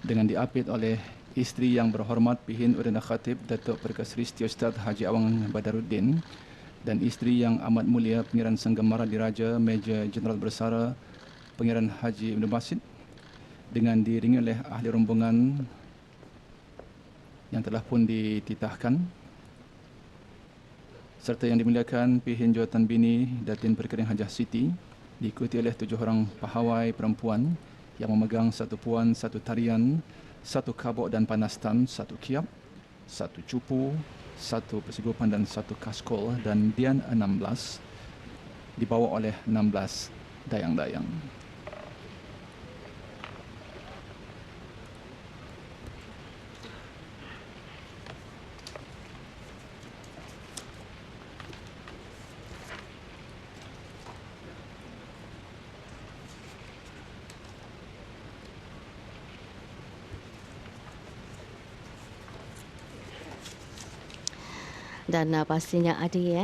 dengan diapit oleh isteri yang berhormat Pihin Udana Khatib Datuk Perdana Seri Setiausaha Ustaz Haji Awang Badaruddin dan isteri yang amat mulia Pengiran Senggamara Diraja Major Jeneral Bersara Pengiran Haji Ibn Basit dengan diiringi oleh ahli rombongan yang telah pun dititahkan serta yang dimuliakan Pihin Jawatan Bini Datin Perkering Hajah Siti diikuti oleh 7 orang pahawai perempuan yang memegang 1 puan, 1 tarian, 1 kabok dan panastan, 1 kiap, 1 cupu, 1 persigupan dan 1 kaskol dan dian 16 dibawa oleh 16 dayang-dayang. Dan pastinya Adi,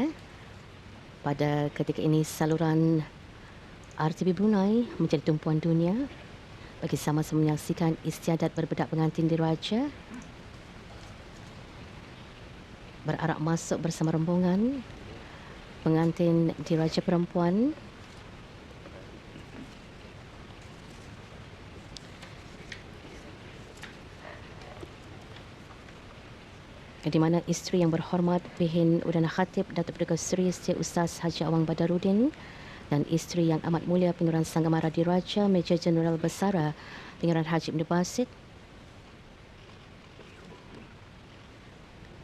pada ketika ini saluran RTB Brunei menjadi tumpuan dunia bagi sama-sama menyaksikan istiadat berbedak pengantin diraja berarak masuk bersama rombongan pengantin diraja perempuan di mana isteri yang berhormat Pihin Udana Khatib Datuk Perdana Seri Setiausaha Ustaz Haji Awang Badaruddin dan isteri yang amat mulia Pengiran Sanggamara Diraja Major Jeneral Bersara Pengiran Haji Ibn Basit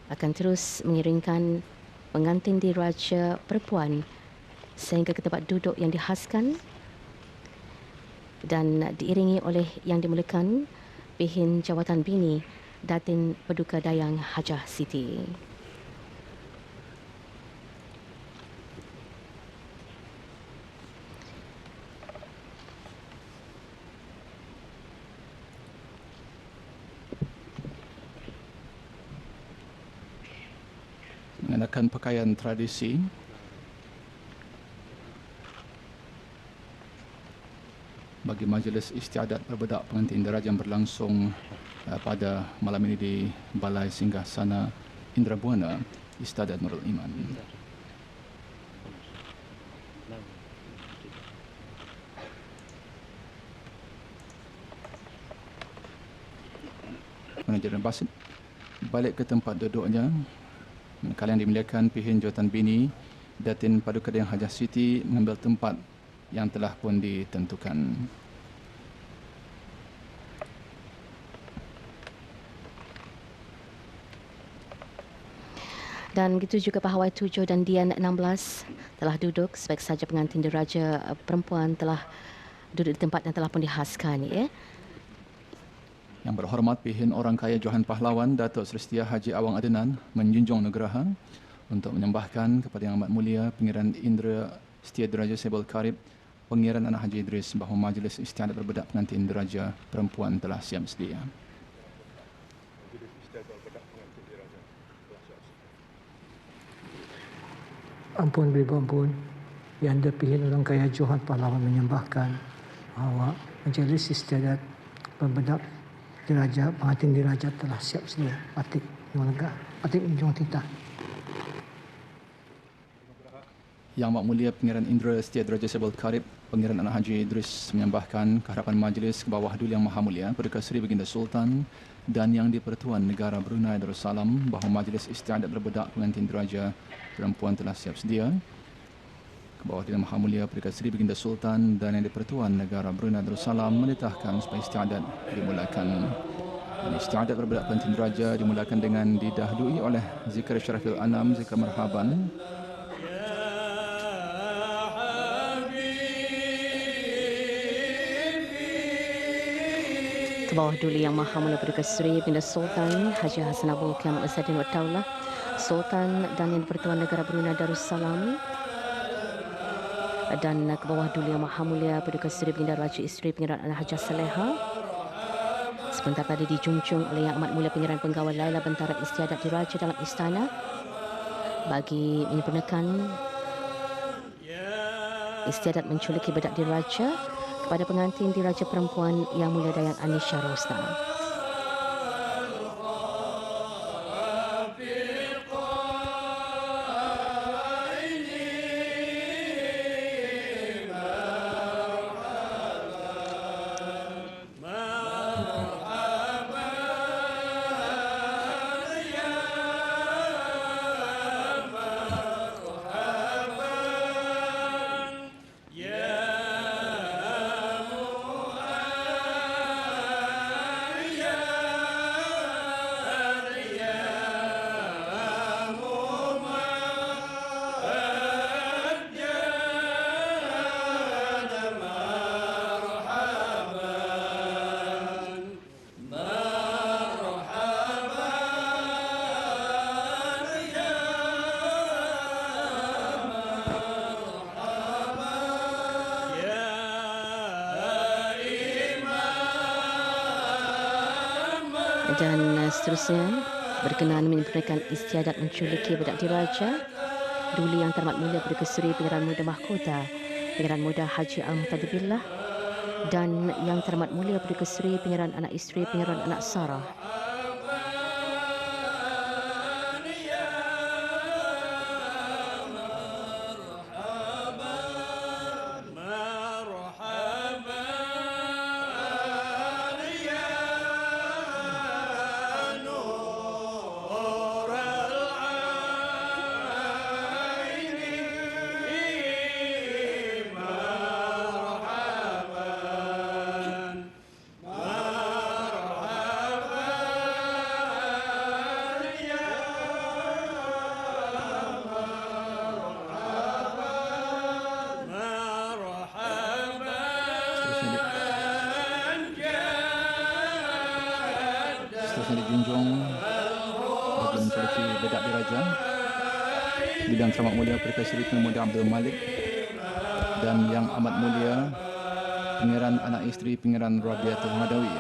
akan terus mengiringkan pengantin diraja perempuan sehingga ke tempat duduk yang dihaskan dan diiringi oleh yang dimuliakan Pihin Jawatan Bini Datin Paduka Dayang Hajah Siti. Mengenakan pakaian tradisi bagi majlis istiadat berbedak pengantin diraja yang berlangsung pada malam ini di Balai Singgah Sana Indra Buana, Istiadat Nurul Iman. Manajer dan Basit balik ke tempat duduknya. Kalian dimuliakan Pihin Jawatan Bini Datin Paduka Dayang Hajah Siti mengambil tempat yang telah pun ditentukan. Dan begitu juga pahawai 7 dan dian 16 telah duduk sebaik saja pengantin diraja perempuan telah duduk di tempat yang telah pun dihaskan. Yang berhormat Pihin Orang Kaya Johan Pahlawan Datuk Seri Setia Haji Awang Adenan menjunjung Nugraha untuk menyembahkan kepada Yang Amat Mulia Pengiran Indra Setia Diraja Sebel Karib Pengiran Anak Haji Idris bahawa majlis istiadat berbedak pengantin diraja perempuan telah siap sedia. Ampun beri ampun, Yanda Pihin Orang Kaya Johan Pahlawan menyembahkan bahawa majlis istiadat berbedak diraja pengantin diraja telah siap sedia. Patik Nyolega, patik Junjung Titah. Yang Amat Mulia Pengiran Indra Setia Diraja Sebel Karib Pengiran Anak Haji Idris menyembahkan keharapan majlis ke bawah Duli Yang Maha Mulia Perdana Seri Baginda Sultan dan Yang di-Pertuan Negara Brunei Darussalam bahawa majlis istiadat berbedak pengantin diraja perempuan telah siap sedia. Ke bawah Duli Yang Maha Mulia Perdana Seri Baginda Sultan dan Yang di-Pertuan Negara Brunei Darussalam menitahkan supaya istiadat dimulakan. Dan istiadat berbedak pengantin diraja dimulakan dengan didahului oleh zikir Syarafil Anam, zikir marhaban. Ke bawah Duli Yang Maha Mulia Perdana Seri Baginda Sultan Haji Hassan Abdul Qiyam Azzaddin Wad Daulah Sultan dan Yang di-Pertuan Negara Brunei Darussalam dan ke bawah Duli Yang Maha Mulia Perdana Seri Baginda Raja Isteri Pengiran Anak Hajah Saleha. Sebentar tadi dijunjung oleh Yang Amat Mulia Pengiran Penggawal Laila Bentara Istiadat Diraja dalam istana bagi menyempurnakan istiadat menculiki bedak diraja. kepada pengantin Diraja Perempuan Yang Mulia Dayang Anisha Rosna. Dan seterusnya berkenaan menyempurnakan istiadat menculiki budak diraja Duli Yang Terhormat Mulia Perdana Seri Pengeran Muda Mahkota Pengeran Muda Haji Al-Muhtadibillah dan Yang Terhormat Mulia Perdana Seri Pengeran Anak Isteri Pengeran Anak Sarah. Seterusnya dijunjung bagi menculiki bedak diraja Bidang Terhormat Mulia Perdana Seri Pemuda Abdul Malik dan Yang Amat Mulia Pengeran Anak Isteri Pengeran Rabiatul Madawi.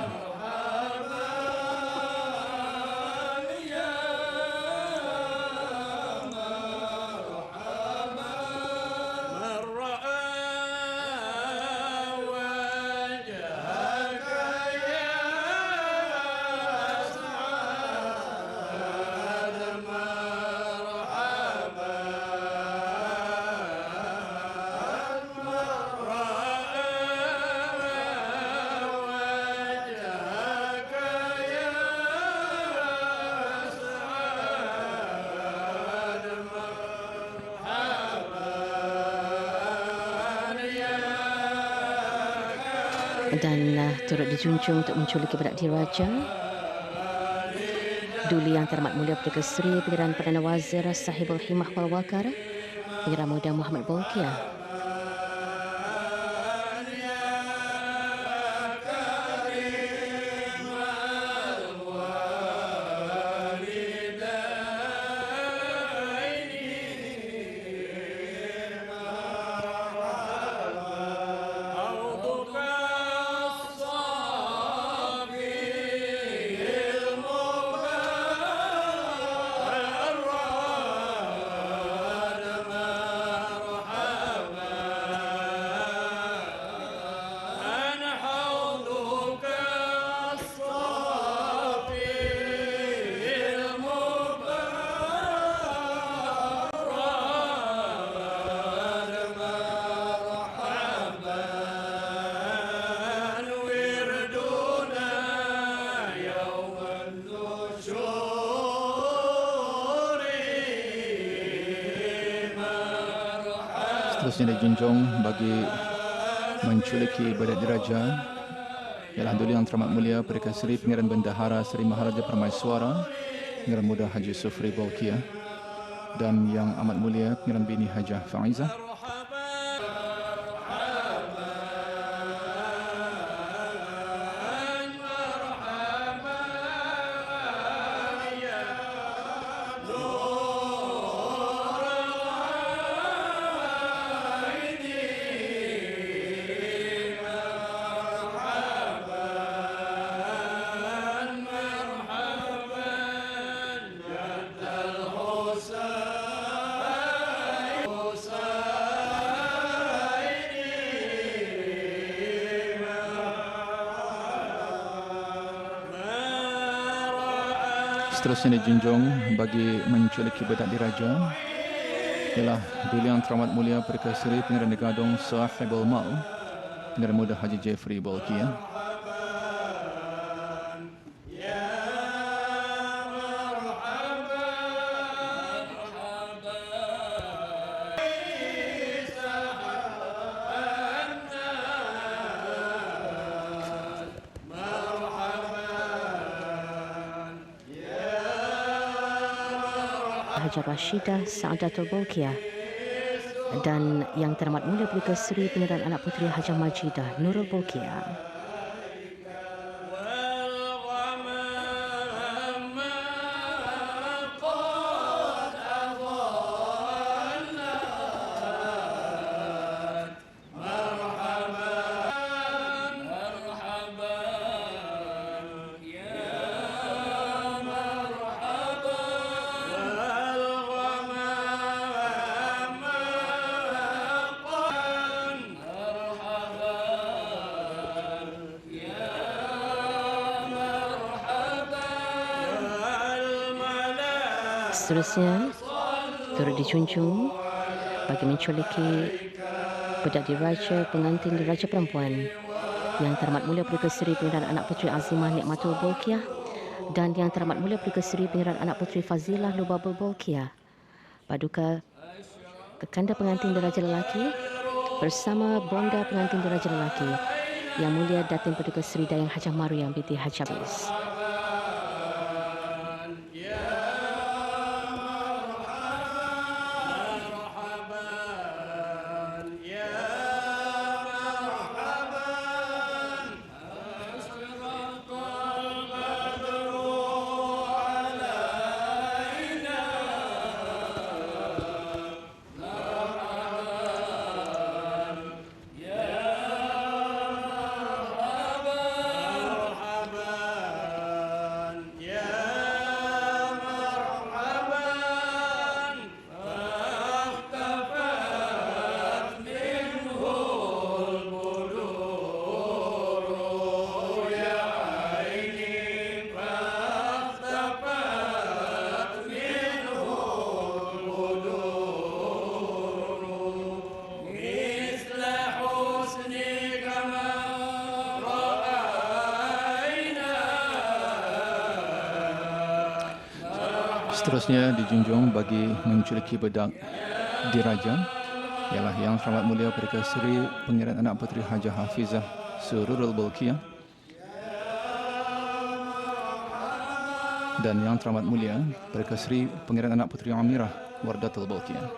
Dan turut dijunjung untuk menculiki budak diraja Duli Yang Terhormat Mulia Perdana Seri Pengeran Perdana Wazir Sahibul Himah wal Waqar Pengeran Muda Muhammad Bolkiah. Seterusnya dijunjung bagi menculiki budak diraja ialah Duli Yang Terhormat Mulia Perdana Seri Pengeran Bendahara Seri Maharaja Permaiswara Pengeran Muda Haji Sufri Bolkiah dan Yang Amat Mulia Pengeran Bini Hajah Faizah. Seterusnya dijunjung bagi menculik bedak diraja ialah Duli Yang Teramat Mulia Perdana Seri Pangeran Negadong Sahibul Mal Pangeran Muda Haji Jeffrey Bolkiah. Hajar Rashidah Saadatul Bolkiah dan Yang Teramat Mulia Perdana Seri Pangeran Anak Puteri Hajah Majidah Nurul Bolkiah. Seterusnya turut dijunjung bagi menculiki bedak diraja pengantin diraja perempuan Yang Teramat Mulia Perdana Seri Pangeran Anak Puteri Azimah Nikmatul Bolkiah dan Yang Teramat Mulia Perdana Seri Pangeran Anak Puteri Fazilah Lubabul Bolkiah, paduka kekanda pengantin diraja lelaki bersama bonda pengantin diraja lelaki Yang Mulia Datin Paduka Seri Dayang Hajah Mariam binti Hajah Abis. Seterusnya dijunjung bagi menculiki bedak diraja ialah Yang Teramat Mulia Perdana Seri Pangeran Anak Puteri Hajah Hafizah Sururul Bolkiah dan Yang Teramat Mulia Perdana Seri Pangeran Anak Puteri Amirah Wardatul Bolkiah.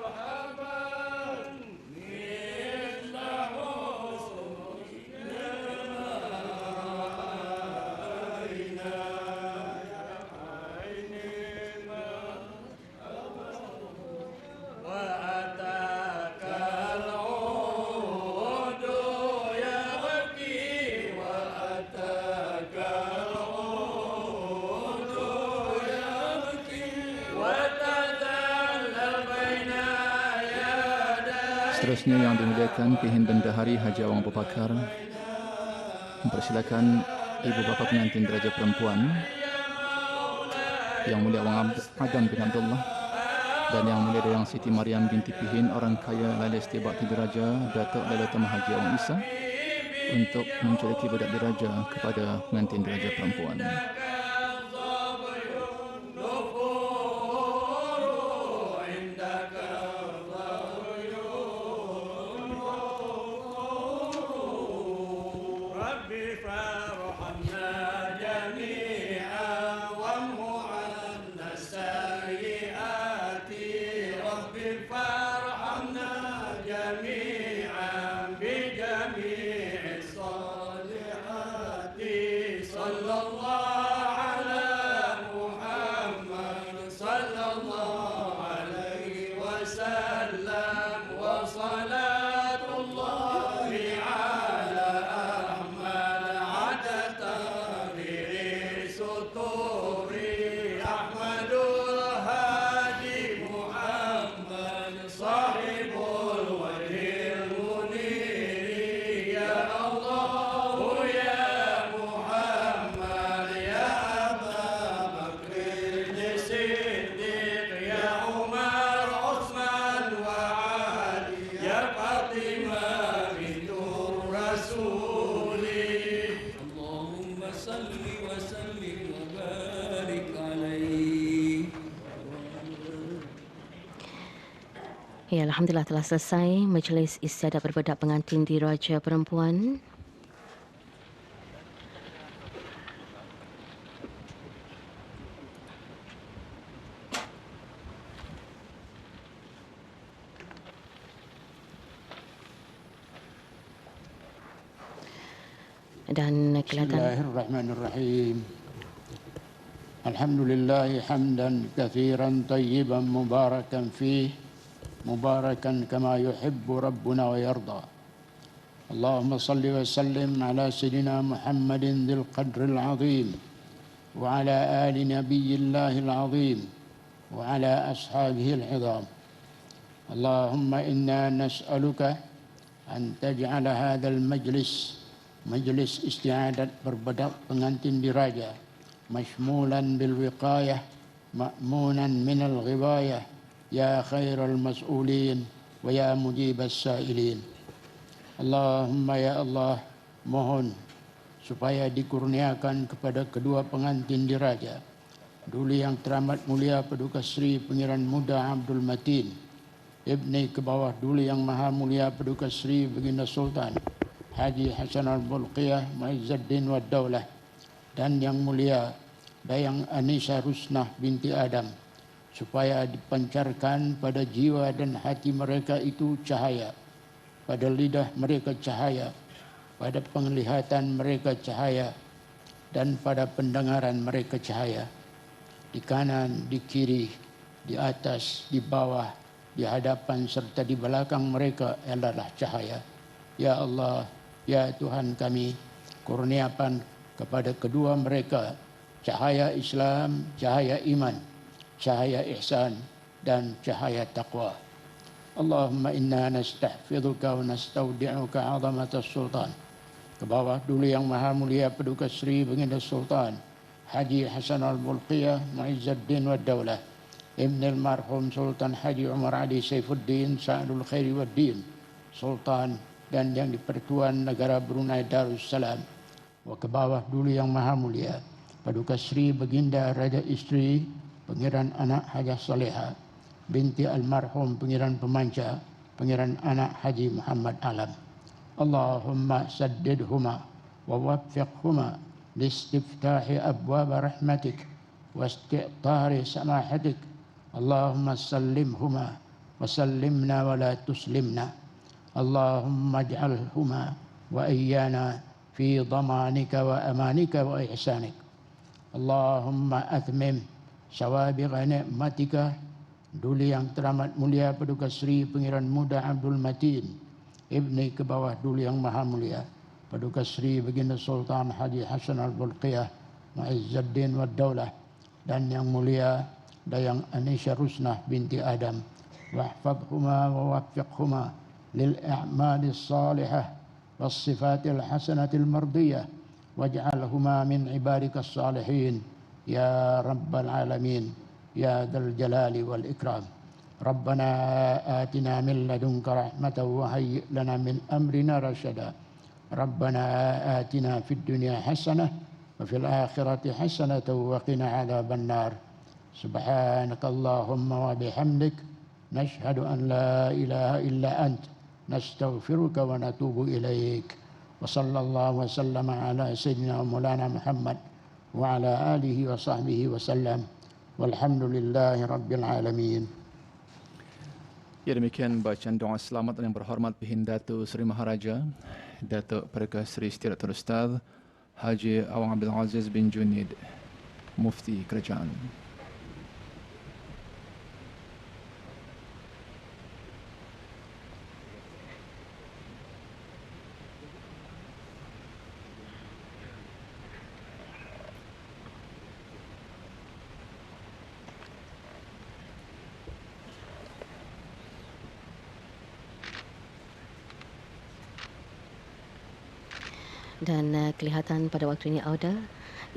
Seterusnya yang dimuliakan Pihin Bendahari Haji Awang Abu Bakar mempersilakan ibu bapa pengantin diraja perempuan Yang Mulia Awang Adam bin Abdullah dan Yang Mulia Dayang Siti Mariam binti Pihin orang kaya Laila Siti Bakti Diraja Datuk Laila Tamah Haji Awang Isa untuk menculiki bedak diraja kepada pengantin diraja perempuan. Ya, Alhamdulillah telah selesai majlis istiadat berbedak pengantin diraja perempuan. Dan kelihatan Bismillahirrahmanirrahim. Alhamdulillah hamdan katsiran tayyiban mubarakan fih mubarakan kama yuhibbu rabbuna wa yarda. Allahumma salli wa sallim ala sayyidina Muhammadin dzil qadril azim wa ala ali nabiyillahil azim wa ala ashabihi al-'idham. Allahumma inna nas'aluka an taj'ala hadzal majlis istiadat berbedak pengantin diraja mashmulan bil wiqayah ma'munan min al ghibayah ya khairal mas'ulin wa ya mujibas sa'ilin. Allahumma ya Allah, mohon supaya dikurniakan kepada kedua pengantin diraja Duli Yang Teramat Mulia Paduka Sri Pangeran Muda Abdul Matin, Ibni ke bawah Duli Yang Maha Mulia Paduka Sri Baginda Sultan Haji Hassanal Bolkiah Mu'izzuddin Wad Daulah, dan Yang Mulia Dayang Anisa Rusnah binti Adam, supaya dipancarkan pada jiwa dan hati mereka itu cahaya, pada lidah mereka cahaya, pada penglihatan mereka cahaya, dan pada pendengaran mereka cahaya. Di kanan, di kiri, di atas, di bawah, di hadapan serta di belakang mereka adalah cahaya. Ya Allah, ya Tuhan kami, kurniakan kepada kedua mereka cahaya Islam, cahaya iman, cahaya ihsan, dan cahaya taqwa. Allahumma inna nastahfiduka wa nastaudi'uka 'azamatas sultan. Ke bawah Duli Yang Maha Mulia Paduka Sri Baginda Sultan Haji Hassanal Bolkiah Mu'izzuddin Wad Daulah, Ibn al-Marhum Sultan Haji Umar Ali Saifuddin Sa'adul Khairi Wad Din, Sultan dan Yang di-Pertuan Negara Brunei Darussalam. Wa ke bawah Duli Yang Maha Mulia Paduka Sri Baginda Raja Isteri Pangeran Anak Hajah Salehah binti almarhum Pangeran Pemanca Pangeran Anak Haji Muhammad Alam. Allahumma saddidhuma wa waffiqhuma listiftahi abwab rahmatik wa isti'tari samahatik. Allahumma sallimhuma wa sallimna wa la tuslimna. Allahumma ij'alhuma wa iyyana fi dhamanika wa amanika wa ihsanik. Allahumma athmim sawabigha ni'matika Duli Yang Teramat Mulia Paduka Sri Pangeran Muda Abdul Matin, Ibni ke bawah Duli Yang Maha Mulia Paduka Sri Baginda Sultan Haji Hassanal Bolkiah Mu'izzuddin Wad Daulah, dan Yang Mulia Dayang Anisa Rusnah binti Adam. Wahfadhuma wa waffiqhuma lil a'malis salihah was sifatil hasanatil mardiyah waj'alhuma min ibadikas salihin ya rabbal alamin ya dzal jalali wal ikram. Rabbana atina min ladunka rahmatan wa hayyi' lana min amrina rasyada. Rabbana atina fid dunya hasanah wa fil akhirati hasanatan wa qina adzaban nar. Subhanakallahumma wa bihamdik nashhadu an la ilaha illa ant nastaghfiruka wa natubu ilaik. Wa sallallahu wa sallama ala sayyidina Maulana Muhammad wa ala alihi wa sahbihi wa sallam. Walhamdulillahi rabbil alamin. Ya, demikian bacaan doa selamat yang berhormat Bihin Datuk Seri Maharaja Datuk Paduka Seri Setiausaha Ustaz Haji Awang Abdul Aziz bin Junid, Mufti Kerajaan. Dan kelihatan pada waktu ini Auda,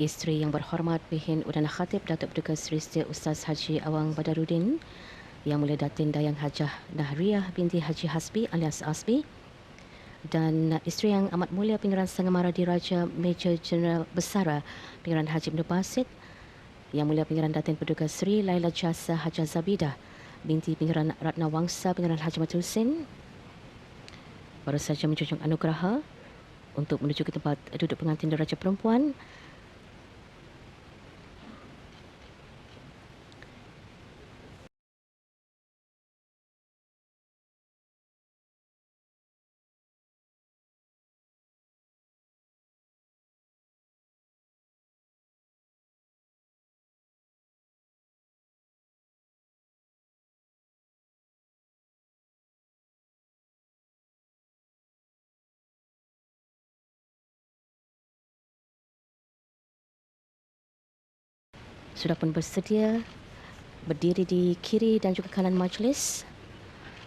isteri yang berhormat Bihin Udana Khatib Datuk Paduka Seri Setiausaha Ustaz Haji Awang Badaruddin, Yang Mulia Datin Dayang Hajah Nahriah binti Haji Hasbi alias Asbi, dan isteri yang amat mulia Pangeran Sangamara Diraja Major Jeneral Besara Pangeran Haji Ibn Basit, Yang Mulia Pangeran Datin Paduka Seri Laila Jasa Hajah Zabidah binti Pengiran Ratna Wangsa Pengiran Haji Matul Husin baru saja menjunjung anugerah untuk menuju ke tempat duduk pengantin diraja perempuan. Sudah pun bersedia berdiri di kiri dan juga kanan majlis.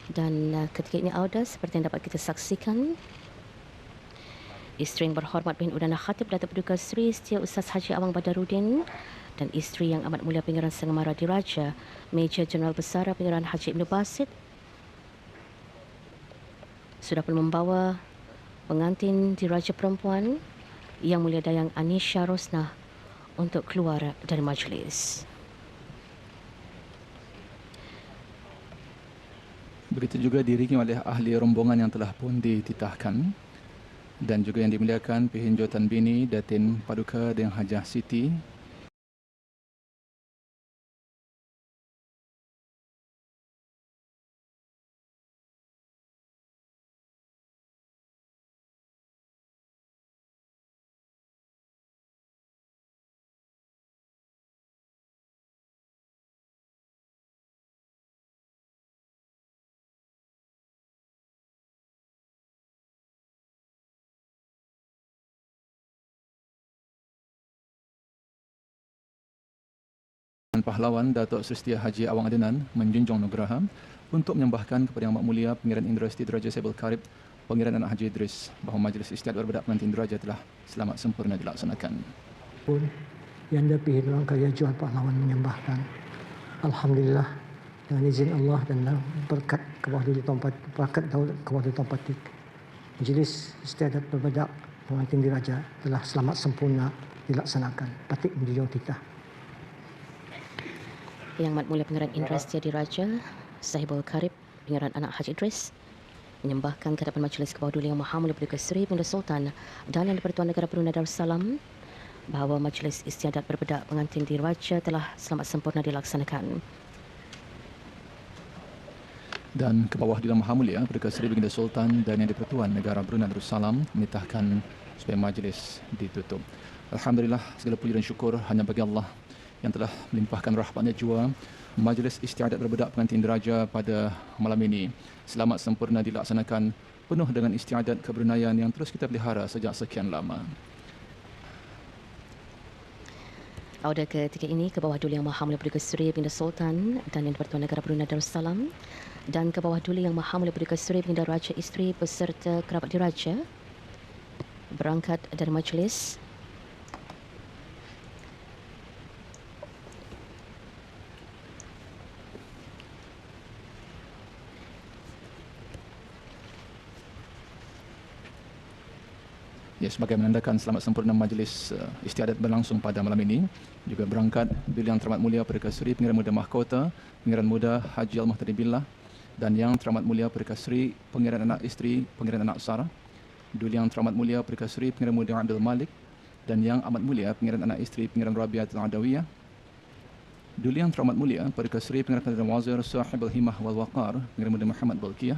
Dan ketika ini Auda, seperti yang dapat kita saksikan, isteri yang berhormat Bin Udana Khatib Datuk Paduka Seri Setia Ustaz Haji Awang Badaruddin dan isteri yang amat mulia Pengiran Sengamara Diraja Major Jeneral Besar Pengiran Haji Ibnu Basit sudah pun membawa pengantin diraja perempuan Yang Mulia Dayang Anisha Rosnah untuk keluar dari majlis. Begitu juga diiringi oleh ahli rombongan yang telah pun dititahkan dan juga yang dimuliakan Pehinjo Tan Bini Datin Paduka Dayang Hajah Siti Pahlawan Datuk Seri Setia Haji Awang Adenan menjunjung nugraha untuk menyembahkan kepada Yang Amat Mulia Pengiran Indra Siti Diraja Saibul Karib Pengiran Anak Haji Idris bahawa majlis istiadat berbedak pengantin diraja telah selamat sempurna dilaksanakan. Yang dapat rangkaian Jual Pahlawan menyembahkan. Alhamdulillah dengan izin Allah dan berkat kewajiban tempat berkat kewajiban tempat majlis istiadat berbedak pengantin diraja telah selamat sempurna dilaksanakan. Patik menjunjung titah. Yang Amat Mulia Pengiran Indra Setia Diraja Sahibul Karib Pengiran Anak Haji Idris menyembahkan ke hadapan majlis ke bawah duli Yang Maha Mulia Paduka Seri Baginda Sultan dan Yang di-Pertuan Negara Brunei Darussalam bahawa majlis istiadat berbedak pengantin diraja telah selamat sempurna dilaksanakan. Dan ke bawah duli Yang Maha Mulia Paduka Seri Baginda Sultan dan Yang di-Pertuan Negara Brunei Darussalam menitahkan supaya majlis ditutup. Alhamdulillah, segala puji dan syukur hanya bagi Allah yang telah melimpahkan rahmatnya jua majlis istiadat berbedak pengantin diraja pada malam ini selamat sempurna dilaksanakan penuh dengan istiadat keberunaian yang terus kita pelihara sejak sekian lama. Auda ketika ini ke bawah duli Yang Maha Mulia Paduka Seri Baginda Sultan dan Yang di-Pertuan Negara Brunei Darussalam dan ke bawah duli Yang Maha Mulia Paduka Seri Baginda Raja Isteri beserta kerabat diraja berangkat dari majlis. Ya, sebagai menandakan selamat sempurna majlis istiadat berlangsung pada malam ini, juga berangkat Duli Yang Teramat Mulia Paduka Seri Pengiran Muda Mahkota, Pengiran Muda Haji Al-Muhtadi Billah dan Yang Teramat Mulia Paduka Seri Pengiran Anak Isteri Pengiran Anak Sarah, Duli Yang Teramat Mulia Paduka Seri Pengiran Muda Abdul Malik dan Yang Amat Mulia Pengiran Anak Isteri Pengiran Rabiatul Adawiyah, Duli Yang Teramat Mulia Paduka Seri Pengiran Perdana Wazir Sahib Al-Himah Wal Waqar Pengiran Muda Muhammad Balkiyah,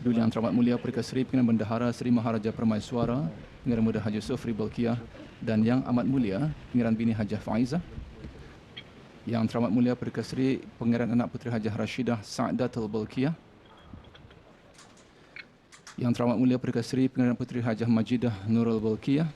Duli Yang Teramat Mulia Paduka Seri Pengiran Bendahara Seri Maharaja Permaiswara Pengiran Muda Haji Sufri Balkiyah dan Yang Amat Mulia Pengiran Bini Hajah Faizah, Yang Teramat Mulia Paduka Seri Pengiran Anak Puteri Hajah Rashidah Sa'datul Balkiyah, Yang Teramat Mulia Paduka Seri Pengiran Puteri Hajah Majidah Nurul Balkiyah,